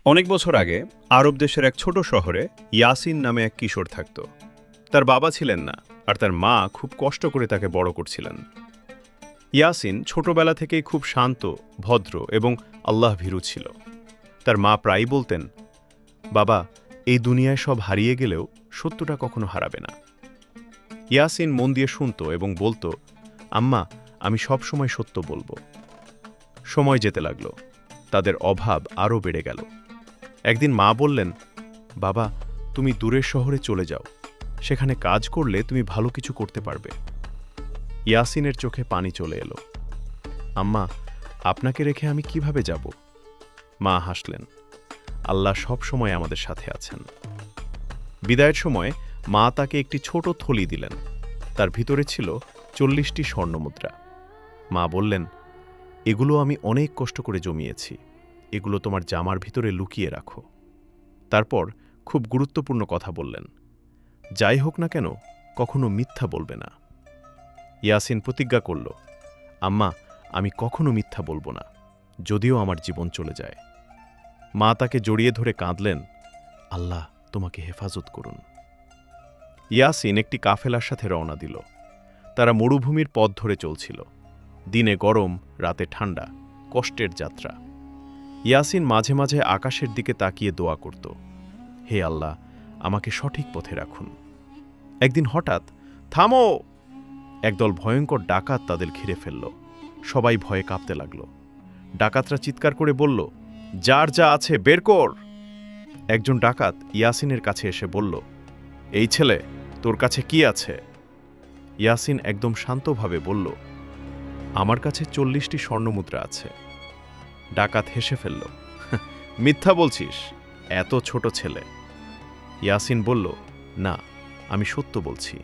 অনেক বছর আগে আরব দেশের এক ছোট শহরে ইয়াসিন নামে এক কিশোর থাকত। তার বাবা ছিলেন না, আর তার মা খুব কষ্ট করে তাকে বড় করছিলেন। ইয়াসিন ছোটবেলা থেকেই খুব শান্ত, ভদ্র এবং আল্লাহ ভীরু ছিল। তার মা প্রায়ই বলতেন, বাবা, এই দুনিয়ায় সব হারিয়ে গেলেও সত্যটা কখনো হারাবে না। ইয়াসিন মন দিয়ে শুনত এবং বলতো, আম্মা, আমি সব সময় সত্য বলবো। সময় যেতে লাগলো, তাদের অভাব আরও বেড়ে গেল। একদিন মা বললেন, বাবা, তুমি দূরের শহরে চলে যাও, সেখানে কাজ করলে তুমি ভালো কিছু করতে পারবে। ইয়াসিনের চোখে পানি চলে এলো। আম্মা, আপনাকে রেখে আমি কিভাবে যাব? মা হাসলেন, আল্লাহ সব সময় আমাদের সাথে আছেন। বিদায়ের সময় মা তাকে একটি ছোট থলি দিলেন। তার ভিতরে ছিল 40টি স্বর্ণমুদ্রা। মা বললেন, এগুলো আমি অনেক কষ্ট করে জমিয়েছি, এগুলো তোমার জামার ভিতরে লুকিয়ে রাখো। তারপর খুব গুরুত্বপূর্ণ কথা বললেন, যাই হোক না কেন, কখনো মিথ্যা বলবে না। ইয়াসিন প্রতিজ্ঞা করল, আম্মা, আমি কখনো মিথ্যা বলবো না, যদিও আমার জীবন চলে যায়। মা তাকে জড়িয়ে ধরে কাঁদলেন, আল্লাহ তোমাকে হেফাজত করুন। ইয়াসিন একটি কাফেলার সাথে রওনা দিল। তারা মরুভূমির পথ ধরে চলছিল। দিনে গরম, রাতে ঠান্ডা, কষ্টের যাত্রা। ইয়াসিন মাঝে মাঝে আকাশের দিকে তাকিয়ে দোয়া করত, হে আল্লাহ, আমাকে সঠিক পথে রাখুন। একদিন হঠাৎ, থামো! একদল ভয়ঙ্কর ডাকাত তাদের ঘিরে ফেলল। সবাই ভয়ে কাঁপতে লাগল। ডাকাতরা চিৎকার করে বলল, যার যা আছে বের কর। একজন ডাকাত ইয়াসিনের কাছে এসে বলল, এই ছেলে, তোর কাছে কি আছে? ইয়াসিন একদম শান্তভাবে বলল, আমার কাছে 40টি স্বর্ণমুদ্রা আছে। ডাকাত হেসে ফেলল, মিথ্যা বলছিস, এত ছোট ছেলে। ইয়াসিন বলল, না, আমি সত্য বলছি।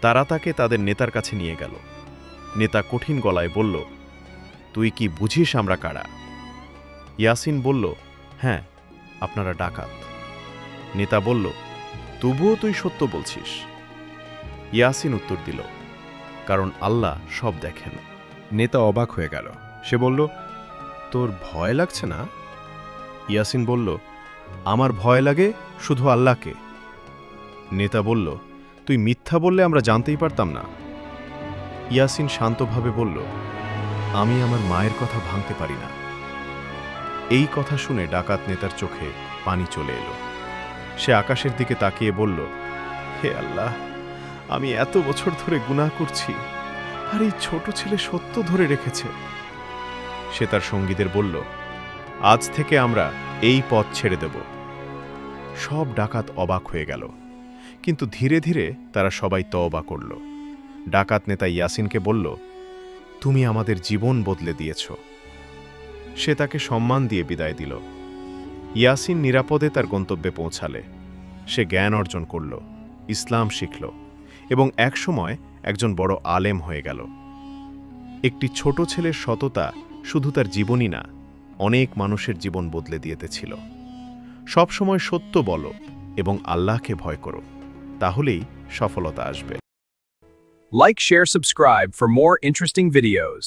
তারা তাকে তাদের নেতার কাছে নিয়ে গেল। নেতা কঠিন গলায় বলল, তুই কি বুঝিস আমরা কারা? ইয়াসিন বলল, হ্যাঁ, আপনারা ডাকাত। নেতা বলল, তবুও তুই সত্য বলছিস? ইয়াসিন উত্তর দিল, কারণ আল্লাহ সব দেখেন। নেতা অবাক হয়ে গেল। সে বলল, তোর ভয় লাগছে না? ইয়াসিন বলল, আমার ভয় লাগে শুধু আল্লাহকে। নেতা বলল, তুই মিথ্যা বললে আমরা জানতেই পারতাম না। ইয়াসিন শান্তভাবে বলল, আমি আমার মায়ের কথা ভাঙতে পারি না। এই কথা শুনে ডাকাত নেতার চোখে পানি চলে এলো। সে আকাশের দিকে তাকিয়ে বলল, হে আল্লাহ, আমি এত বছর ধরে গুনাহ করছি, আর এই ছোট ছেলে সত্য ধরে রেখেছে। সে তার সঙ্গীদের বলল, আজ থেকে আমরা এই পথ ছেড়ে দেব। সব ডাকাত অবাক হয়ে গেল, কিন্তু ধীরে ধীরে তারা সবাই তওবা করল। ডাকাত নেতা ইয়াসিনকে বলল, তুমি আমাদের জীবন বদলে দিয়েছ। সে তাকে সম্মান দিয়ে বিদায় দিল। ইয়াসিন নিরাপদে তার গন্তব্যে পৌঁছালে। সে জ্ঞান অর্জন করল, ইসলাম শিখল এবং একসময় একজন বড় আলেম হয়ে গেল। একটি ছোট ছেলের সততা শুধু তার জীবনই না, অনেক মানুষের জীবন বদলে দিয়েছিল। সবসময় সত্য বলো এবং আল্লাহকে ভয় করো, তাহলেই সফলতা আসবে। Like, share, subscribe for more interesting videos.